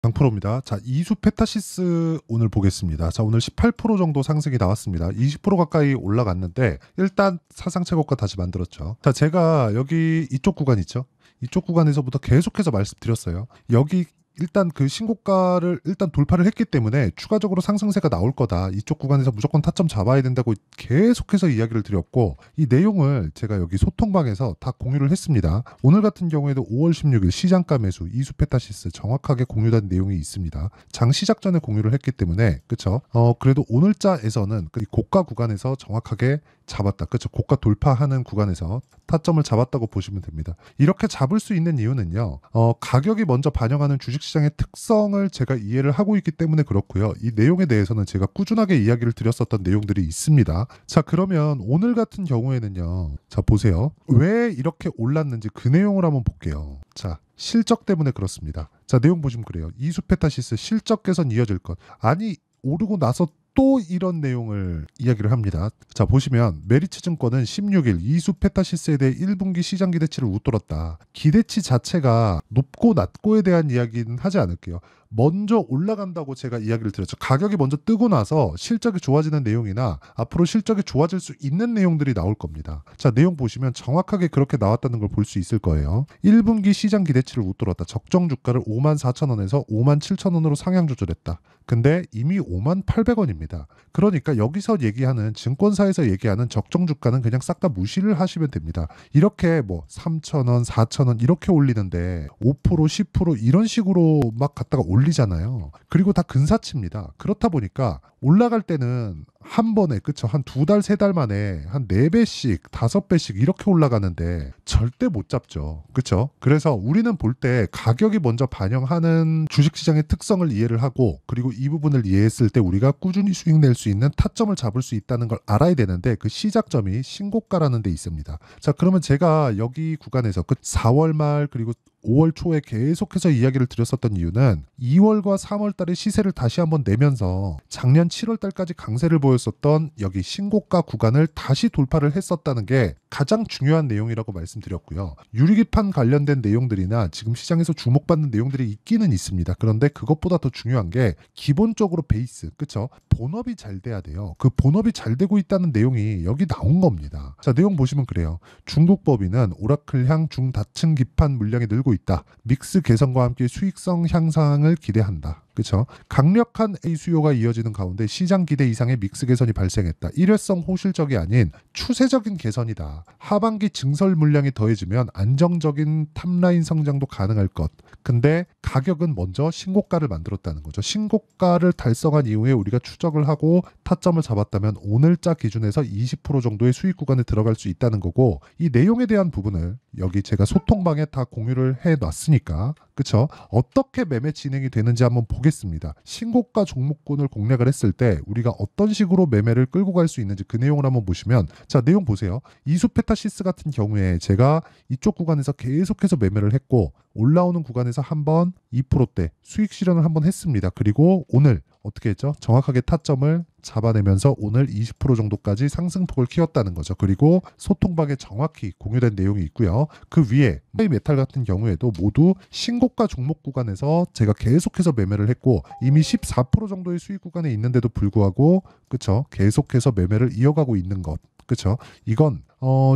강프로입니다. 자, 이수 페타시스 오늘 보겠습니다. 자, 오늘 18% 정도 상승이 나왔습니다. 20% 가까이 올라갔는데 일단 사상 최고가 다시 만들었죠. 자, 제가 여기 이쪽 구간 있죠? 이쪽 구간에서부터 계속해서 말씀드렸어요. 여기 일단 그 신고가를 일단 돌파를 했기 때문에 추가적으로 상승세가 나올 거다. 이쪽 구간에서 무조건 타점 잡아야 된다고 계속해서 이야기를 드렸고, 이 내용을 제가 여기 소통방에서 다 공유를 했습니다. 오늘 같은 경우에도 5월 16일 시장가 매수 이수 페타시스 정확하게 공유된 내용이 있습니다. 장 시작 전에 공유를 했기 때문에 그쵸? 그래도 오늘자에서는 그 고가 구간에서 정확하게 잡았다. 그쵸? 고가 돌파하는 구간에서 타점을 잡았다고 보시면 됩니다. 이렇게 잡을 수 있는 이유는요. 가격이 먼저 반영하는 주식시장의 특성을 제가 이해를 하고 있기 때문에 그렇고요. 이 내용에 대해서는 제가 꾸준하게 이야기를 드렸었던 내용들이 있습니다. 자, 그러면 오늘 같은 경우에는요. 자, 보세요. 왜 이렇게 올랐는지 그 내용을 한번 볼게요. 자, 실적 때문에 그렇습니다. 자, 내용 보시면 그래요. 이수 페타시스 실적 개선 이어질 것. 아니, 오르고 나서 또 이런 내용을 이야기를 합니다. 자, 보시면 메리츠증권은 16일 이수 페타시스에 대해 1분기 시장 기대치를 웃돌았다. 기대치 자체가 높고 낮고에 대한 이야기는 하지 않을게요. 먼저 올라간다고 제가 이야기를 드렸죠. 가격이 먼저 뜨고 나서 실적이 좋아지는 내용이나 앞으로 실적이 좋아질 수 있는 내용들이 나올 겁니다. 자, 내용 보시면 정확하게 그렇게 나왔다는 걸 볼 수 있을 거예요. 1분기 시장 기대치를 웃돌았다. 적정 주가를 54,000원에서 57,000원으로 상향 조절했다. 근데 이미 58,800원입니다. 그러니까 여기서 얘기하는 증권사에서 얘기하는 적정 주가는 그냥 싹 다 무시를 하시면 됩니다. 이렇게 뭐 3,000원, 4,000원 이렇게 올리는데 5%, 10% 이런 식으로 막 갖다가 올리잖아요. 그리고 다 근사치입니다. 그렇다 보니까 올라갈 때는 한 번에 그쵸? 한 2달, 3달 만에 한 4배씩, 5배씩 이렇게 올라가는데 절대 못 잡죠. 그쵸? 그래서 우리는 볼 때 가격이 먼저 반영하는 주식시장의 특성을 이해를 하고 그리고 이 부분을 이해했을 때 우리가 꾸준히 수익 낼 수 있는 타점을 잡을 수 있다는 걸 알아야 되는데 그 시작점이 신고가라는 데 있습니다. 자, 그러면 제가 여기 구간에서 그 4월 말 그리고 5월 초에 계속해서 이야기를 드렸었던 이유는 2월과 3월 달에 시세를 다시 한번 내면서 작년 7월 달까지 강세를 보였었던 여기 신고가 구간을 다시 돌파를 했었다는 게 가장 중요한 내용이라고 말씀드렸고요. 유리기판 관련된 내용들이나 지금 시장에서 주목받는 내용들이 있기는 있습니다. 그런데 그것보다 더 중요한 게 기본적으로 베이스, 그쵸? 본업이 잘 돼야 돼요. 그 본업이 잘 되고 있다는 내용이 여기 나온 겁니다. 자, 내용 보시면 그래요. 중국 법인은 오라클향 중다층 기판 물량이 늘고 있다. 믹스 개선과 함께 수익성 향상을 기대한다. 그렇죠? 강력한 A 수요가 이어지는 가운데 시장 기대 이상의 믹스 개선이 발생했다. 일회성 호실적이 아닌 추세적인 개선이다. 하반기 증설 물량이 더해지면 안정적인 탑라인 성장도 가능할 것. 근데 가격은 먼저 신고가를 만들었다는 거죠. 신고가를 달성한 이후에 우리가 추적을 하고 타점을 잡았다면 오늘자 기준에서 20% 정도의 수익 구간에 들어갈 수 있다는 거고, 이 내용에 대한 부분을 여기 제가 소통방에 다 공유를 해놨으니까 그쵸? 어떻게 매매 진행이 되는지 한번 보겠습니다. 신고가 종목군을 공략을 했을 때 우리가 어떤 식으로 매매를 끌고 갈 수 있는지 그 내용을 한번 보시면, 자, 내용 보세요. 이수페타시스 같은 경우에 제가 이쪽 구간에서 계속해서 매매를 했고 올라오는 구간에서 한번 2%대 수익 실현을 한번 했습니다. 그리고 오늘 어떻게 했죠? 정확하게 타점을 잡아내면서 오늘 20% 정도까지 상승폭을 키웠다는 거죠. 그리고 소통방에 정확히 공유된 내용이 있고요. 그 위에 메탈 같은 경우에도 모두 신고가 종목 구간에서 제가 계속해서 매매를 했고 이미 14% 정도의 수익 구간에 있는데도 불구하고 그쵸? 계속해서 매매를 이어가고 있는 것. 그쵸? 이건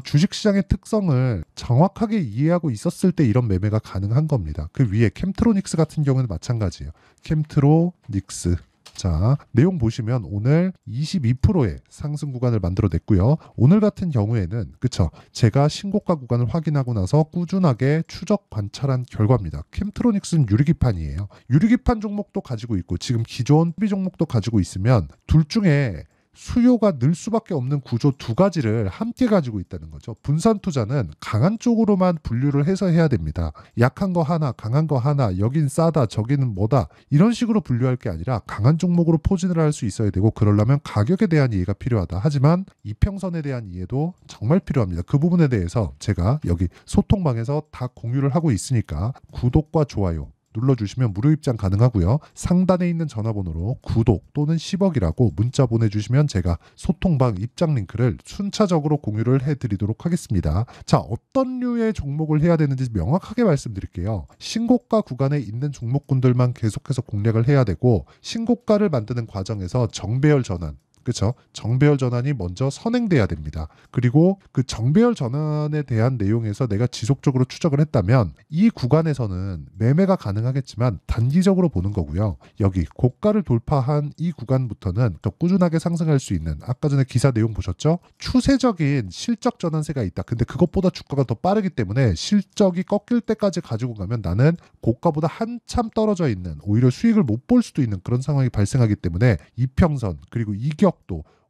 주식시장의 특성을 정확하게 이해하고 있었을 때 이런 매매가 가능한 겁니다. 그 위에 캠트로닉스 같은 경우는 마찬가지예요. 캠트로닉스. 자, 내용 보시면 오늘 22%의 상승 구간을 만들어냈고요. 오늘 같은 경우에는 그쵸? 제가 신고가 구간을 확인하고 나서 꾸준하게 추적 관찰한 결과입니다. 캠트로닉스는 유리기판이에요. 유리기판 종목도 가지고 있고 지금 기존 소비 종목도 가지고 있으면 둘 중에 수요가 늘 수밖에 없는 구조 두 가지를 함께 가지고 있다는 거죠. 분산 투자는 강한 쪽으로만 분류를 해서 해야 됩니다. 약한 거 하나, 강한 거 하나, 여긴 싸다, 저기는 뭐다 이런 식으로 분류할 게 아니라 강한 종목으로 포진을 할 수 있어야 되고 그러려면 가격에 대한 이해가 필요하다. 하지만 이평선에 대한 이해도 정말 필요합니다. 그 부분에 대해서 제가 여기 소통방에서 다 공유를 하고 있으니까 구독과 좋아요 눌러주시면 무료 입장 가능하고요. 상단에 있는 전화번호로 구독 또는 10억이라고 문자 보내주시면 제가 소통방 입장 링크를 순차적으로 공유를 해드리도록 하겠습니다. 자, 어떤 류의 종목을 해야 되는지 명확하게 말씀드릴게요. 신고가 구간에 있는 종목군들만 계속해서 공략을 해야 되고, 신고가를 만드는 과정에서 정배열 전환, 그렇죠? 정배열 전환이 먼저 선행돼야 됩니다. 그리고 그 정배열 전환에 대한 내용에서 내가 지속적으로 추적을 했다면 이 구간에서는 매매가 가능하겠지만 단기적으로 보는 거고요. 여기 고가를 돌파한 이 구간부터는 더 꾸준하게 상승할 수 있는, 아까 전에 기사 내용 보셨죠? 추세적인 실적 전환세가 있다. 근데 그것보다 주가가 더 빠르기 때문에 실적이 꺾일 때까지 가지고 가면 나는 고가보다 한참 떨어져 있는, 오히려 수익을 못 볼 수도 있는 그런 상황이 발생하기 때문에 이평선 그리고 이격도,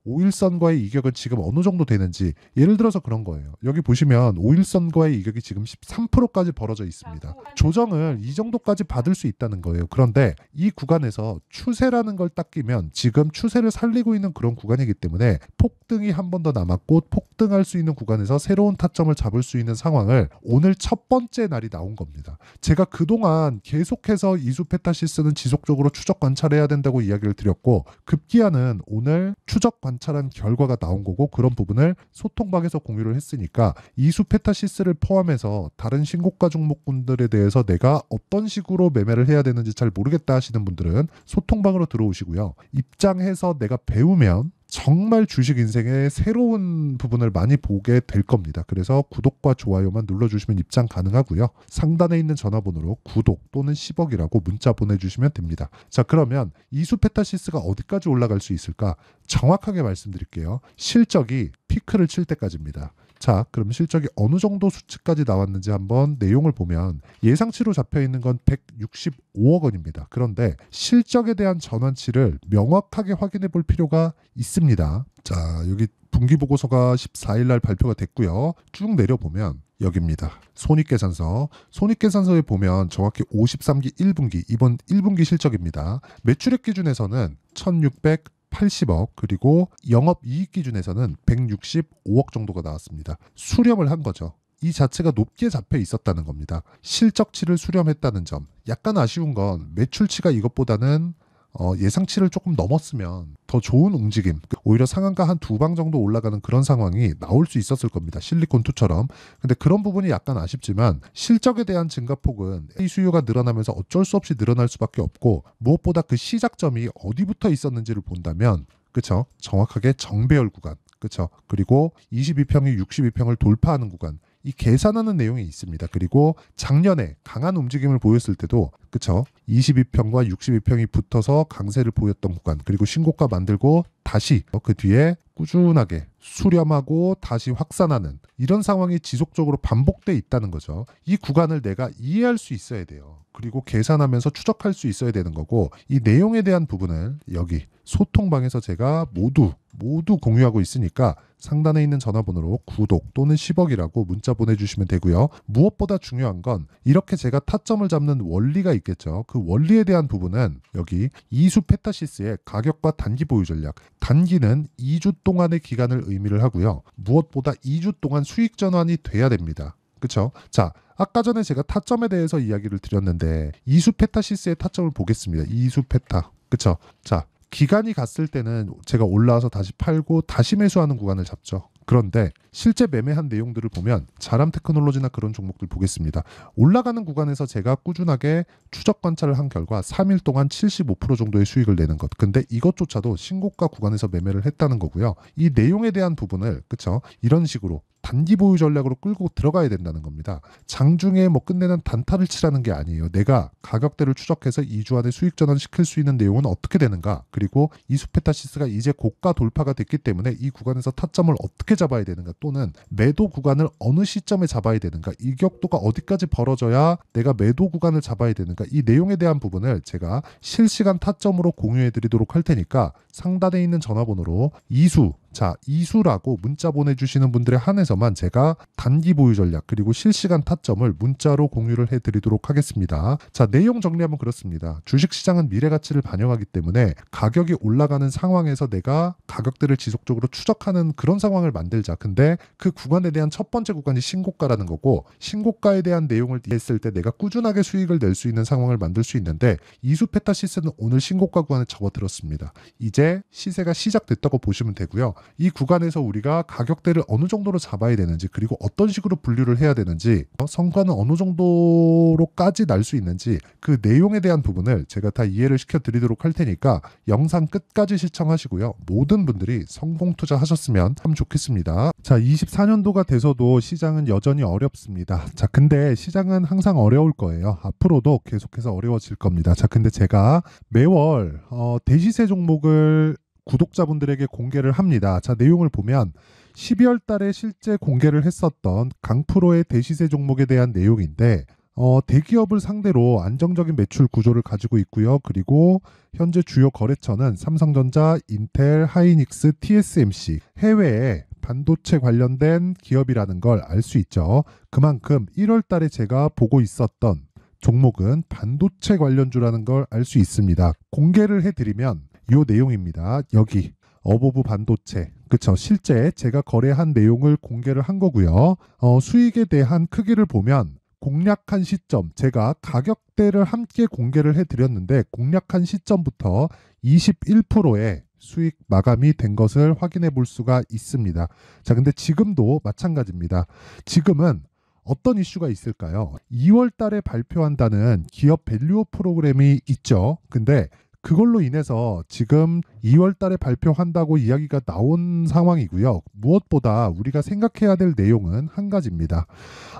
5일선과의 이격은 지금 어느 정도 되는지, 예를 들어서 그런 거예요. 여기 보시면 5일선과의 이격이 지금 13%까지 벌어져 있습니다. 조정을 이 정도까지 받을 수 있다는 거예요. 그런데 이 구간에서 추세라는 걸 딱 끼면 지금 추세를 살리고 있는 그런 구간이기 때문에 폭등이 한 번 더 남았고, 폭등할 수 있는 구간에서 새로운 타점을 잡을 수 있는 상황을 오늘 첫 번째 날이 나온 겁니다. 제가 그동안 계속해서 이수페타시스는 지속적으로 추적 관찰해야 된다고 이야기를 드렸고, 급기야는 오늘 추적 관찰한 결과가 나온 거고, 그런 부분을 소통방에서 공유를 했으니까 이수페타시스를 포함해서 다른 신고가 종목군들에 대해서 내가 어떤 식으로 매매를 해야 되는지 잘 모르겠다 하시는 분들은 소통방으로 들어오시고요. 입장해서 내가 배우면 정말 주식 인생의 새로운 부분을 많이 보게 될 겁니다. 그래서 구독과 좋아요만 눌러주시면 입장 가능하고요. 상단에 있는 전화번호로 구독 또는 10억이라고 문자 보내주시면 됩니다. 자, 그러면 이수페타시스가 어디까지 올라갈 수 있을까? 정확하게 말씀드릴게요. 실적이 피크를 칠 때까지입니다. 자, 그럼 실적이 어느 정도 수치까지 나왔는지 한번 내용을 보면 예상치로 잡혀있는 건 165억 원입니다. 그런데 실적에 대한 전환치를 명확하게 확인해 볼 필요가 있습니다. 자, 여기 분기보고서가 14일 날 발표가 됐고요. 쭉 내려보면 여기입니다. 손익계산서. 손익계산서에 보면 정확히 53기 1분기, 이번 1분기 실적입니다. 매출액 기준에서는 1680억, 그리고 영업이익 기준에서는 165억 정도가 나왔습니다. 수렴을 한 거죠. 이 자체가 높게 잡혀 있었다는 겁니다. 실적치를 수렴했다는 점. 약간 아쉬운 건 매출치가 이것보다는 예상치를 조금 넘었으면 더 좋은 움직임, 오히려 상한가 한 2방 정도 올라가는 그런 상황이 나올 수 있었을 겁니다. 실리콘2처럼. 근데 그런 부분이 약간 아쉽지만 실적에 대한 증가폭은 A 수요가 늘어나면서 어쩔 수 없이 늘어날 수밖에 없고, 무엇보다 그 시작점이 어디부터 있었는지를 본다면, 그쵸? 정확하게 정배열 구간, 그쵸? 그리고 22평이 62평을 돌파하는 구간, 이 계산하는 내용이 있습니다. 그리고 작년에 강한 움직임을 보였을 때도, 그쵸? 22평과 62평이 붙어서 강세를 보였던 구간, 그리고 신고가 만들고 다시 그 뒤에 꾸준하게 수렴하고 다시 확산하는 이런 상황이 지속적으로 반복돼 있다는 거죠. 이 구간을 내가 이해할 수 있어야 돼요. 그리고 계산하면서 추적할 수 있어야 되는 거고, 이 내용에 대한 부분을 여기 소통방에서 제가 모두 공유하고 있으니까 상단에 있는 전화번호로 구독 또는 10억이라고 문자 보내주시면 되고요. 무엇보다 중요한 건 이렇게 제가 타점을 잡는 원리가 있겠죠. 그 원리에 대한 부분은 여기 이수페타시스의 가격과 단기 보유 전략. 단기는 2주 동안의 기간을 의미를 하고요. 무엇보다 2주 동안 수익 전환이 돼야 됩니다. 그렇죠? 자, 아까 전에 제가 타점에 대해서 이야기를 드렸는데 이수페타시스의 타점을 보겠습니다. 이수페타. 그렇죠? 자, 기간이 갔을 때는 제가 올라와서 다시 팔고 다시 매수하는 구간을 잡죠. 그런데 실제 매매한 내용들을 보면 자람 테크놀로지나 그런 종목들 보겠습니다. 올라가는 구간에서 제가 꾸준하게 추적 관찰을 한 결과 3일 동안 75% 정도의 수익을 내는 것. 근데 이것조차도 신고가 구간에서 매매를 했다는 거고요. 이 내용에 대한 부분을, 그쵸? 이런 식으로 단기 보유 전략으로 끌고 들어가야 된다는 겁니다. 장중에 뭐 끝내는 단타를 치라는 게 아니에요. 내가 가격대를 추적해서 2주 안에 수익 전환 시킬 수 있는 내용은 어떻게 되는가, 그리고 이수페타시스가 이제 고가 돌파가 됐기 때문에 이 구간에서 타점을 어떻게 잡아야 되는가, 또는 매도 구간을 어느 시점에 잡아야 되는가, 이격도가 어디까지 벌어져야 내가 매도 구간을 잡아야 되는가, 이 내용에 대한 부분을 제가 실시간 타점으로 공유해 드리도록 할 테니까 상단에 있는 전화번호로 이수 자, 이수라고 문자 보내주시는 분들에 한해서만 제가 단기 보유 전략 그리고 실시간 타점을 문자로 공유를 해드리도록 하겠습니다. 자, 내용 정리하면 그렇습니다. 주식시장은 미래 가치를 반영하기 때문에 가격이 올라가는 상황에서 내가 가격들을 지속적으로 추적하는 그런 상황을 만들자. 근데 그 구간에 대한 첫 번째 구간이 신고가라는 거고, 신고가에 대한 내용을 이해했을 때 내가 꾸준하게 수익을 낼 수 있는 상황을 만들 수 있는데, 이수 페타시스는 오늘 신고가 구간에 접어들었습니다. 이제 시세가 시작됐다고 보시면 되고요. 이 구간에서 우리가 가격대를 어느 정도로 잡아야 되는지, 그리고 어떤 식으로 분류를 해야 되는지, 성과는 어느 정도로까지 날 수 있는지, 그 내용에 대한 부분을 제가 다 이해를 시켜드리도록 할 테니까 영상 끝까지 시청하시고요. 모든 분들이 성공 투자하셨으면 참 좋겠습니다. 자, 24년도가 돼서도 시장은 여전히 어렵습니다. 자, 근데 시장은 항상 어려울 거예요. 앞으로도 계속해서 어려워질 겁니다. 자, 근데 제가 매월 대시세 종목을 구독자분들에게 공개를 합니다. 자, 내용을 보면 12월 달에 실제 공개를 했었던 강프로의 대시세 종목에 대한 내용인데, 대기업을 상대로 안정적인 매출 구조를 가지고 있고요. 그리고 현재 주요 거래처는 삼성전자, 인텔, 하이닉스, TSMC, 해외에 반도체 관련된 기업이라는 걸 알 수 있죠. 그만큼 1월 달에 제가 보고 있었던 종목은 반도체 관련주라는 걸 알 수 있습니다. 공개를 해드리면 이 내용입니다. 여기 어보브 반도체, 그쵸? 실제 제가 거래한 내용을 공개를 한 거고요. 수익에 대한 크기를 보면 공략한 시점, 제가 가격대를 함께 공개를 해드렸는데 공략한 시점부터 21%의 수익 마감이 된 것을 확인해 볼 수가 있습니다. 자, 근데 지금도 마찬가지입니다. 지금은 어떤 이슈가 있을까요? 2월 달에 발표한다는 기업 밸류업 프로그램이 있죠. 근데 그걸로 인해서 지금 2월 달에 발표한다고 이야기가 나온 상황이고요. 무엇보다 우리가 생각해야 될 내용은 한 가지입니다.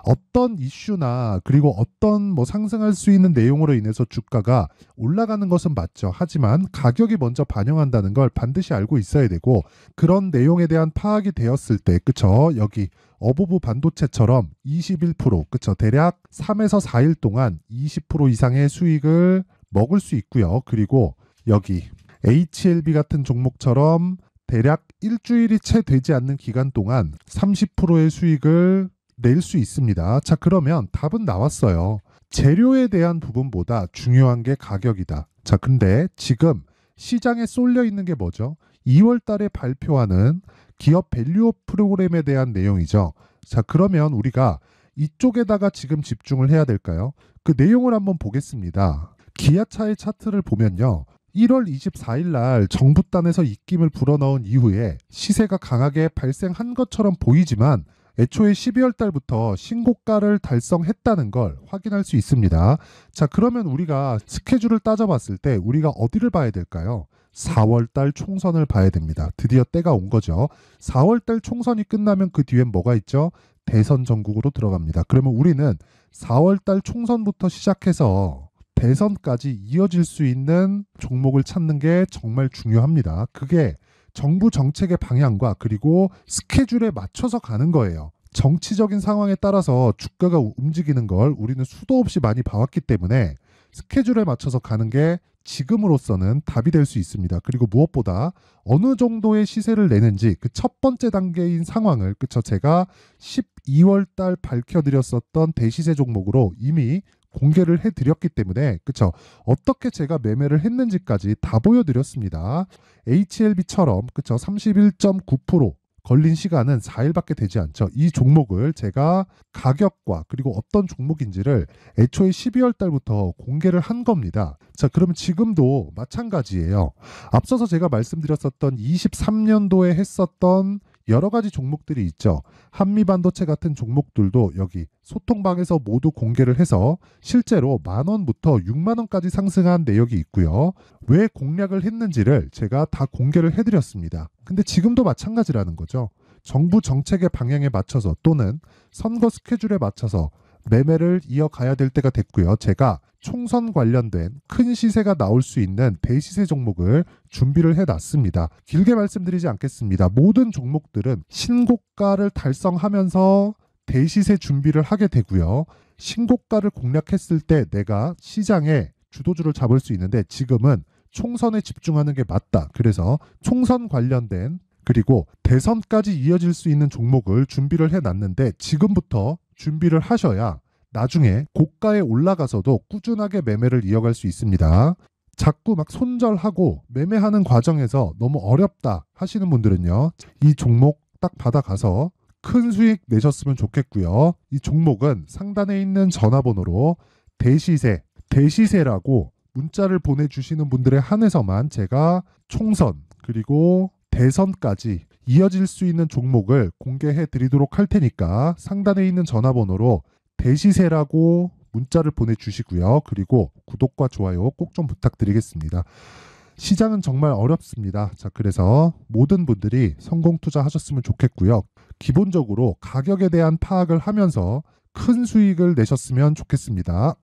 어떤 이슈나 그리고 어떤 상승할 수 있는 내용으로 인해서 주가가 올라가는 것은 맞죠. 하지만 가격이 먼저 반영한다는 걸 반드시 알고 있어야 되고, 그런 내용에 대한 파악이 되었을 때, 그쵸? 여기 어보브 반도체처럼 21%, 그쵸? 대략 3에서 4일 동안 20% 이상의 수익을 먹을 수 있고요. 그리고 여기 HLB 같은 종목처럼 대략 일주일이 채 되지 않는 기간 동안 30%의 수익을 낼 수 있습니다. 자, 그러면 답은 나왔어요. 재료에 대한 부분보다 중요한 게 가격이다. 자, 근데 지금 시장에 쏠려 있는 게 뭐죠? 2월 달에 발표하는 기업 밸류업 프로그램에 대한 내용이죠. 자, 그러면 우리가 이쪽에다가 지금 집중을 해야 될까요? 그 내용을 한번 보겠습니다. 기아차의 차트를 보면요. 1월 24일 날 정부단에서 입김을 불어넣은 이후에 시세가 강하게 발생한 것처럼 보이지만 애초에 12월 달부터 신고가를 달성했다는 걸 확인할 수 있습니다. 자, 그러면 우리가 스케줄을 따져봤을 때 우리가 어디를 봐야 될까요? 4월 달 총선을 봐야 됩니다. 드디어 때가 온 거죠. 4월 달 총선이 끝나면 그 뒤엔 뭐가 있죠? 대선 전국으로 들어갑니다. 그러면 우리는 4월 달 총선부터 시작해서 대선까지 이어질 수 있는 종목을 찾는 게 정말 중요합니다. 그게 정부 정책의 방향과 그리고 스케줄에 맞춰서 가는 거예요. 정치적인 상황에 따라서 주가가 움직이는 걸 우리는 수도 없이 많이 봐왔기 때문에 스케줄에 맞춰서 가는 게 지금으로서는 답이 될 수 있습니다. 그리고 무엇보다 어느 정도의 시세를 내는지 그 첫 번째 단계인 상황을, 그쵸? 제가 12월 달 밝혀드렸었던 대시세 종목으로 이미 공개를 해드렸기 때문에, 그쵸? 어떻게 제가 매매를 했는지까지 다 보여드렸습니다. HLB처럼, 그쵸? 31.9% 걸린 시간은 4일밖에 되지 않죠. 이 종목을 제가 가격과 그리고 어떤 종목인지를 애초에 12월 달부터 공개를 한 겁니다. 자, 그러면 지금도 마찬가지예요. 앞서서 제가 말씀드렸었던 23년도에 했었던 여러 가지 종목들이 있죠. 한미반도체 같은 종목들도 여기 소통방에서 모두 공개를 해서 실제로 10,000원부터 60,000원까지 상승한 내역이 있고요. 왜 공략을 했는지를 제가 다 공개를 해드렸습니다. 근데 지금도 마찬가지라는 거죠. 정부 정책의 방향에 맞춰서 또는 선거 스케줄에 맞춰서 매매를 이어가야 될 때가 됐고요. 제가 총선 관련된 큰 시세가 나올 수 있는 대시세 종목을 준비를 해놨습니다. 길게 말씀드리지 않겠습니다. 모든 종목들은 신고가를 달성하면서 대시세 준비를 하게 되고요. 신고가를 공략했을 때 내가 시장에 주도주를 잡을 수 있는데 지금은 총선에 집중하는 게 맞다. 그래서 총선 관련된 그리고 대선까지 이어질 수 있는 종목을 준비를 해놨는데 지금부터 준비를 하셔야 나중에 고가에 올라가서도 꾸준하게 매매를 이어갈 수 있습니다. 자꾸 막 손절하고 매매하는 과정에서 너무 어렵다 하시는 분들은요, 이 종목 딱 받아가서 큰 수익 내셨으면 좋겠고요. 이 종목은 상단에 있는 전화번호로 대시세라고 문자를 보내주시는 분들에 한해서만 제가 총선 그리고 대선까지 이어질 수 있는 종목을 공개해 드리도록 할 테니까 상단에 있는 전화번호로 대시세라고 문자를 보내주시고요. 그리고 구독과 좋아요 꼭 좀 부탁드리겠습니다. 시장은 정말 어렵습니다. 자, 그래서 모든 분들이 성공 투자하셨으면 좋겠고요. 기본적으로 가격에 대한 파악을 하면서 큰 수익을 내셨으면 좋겠습니다.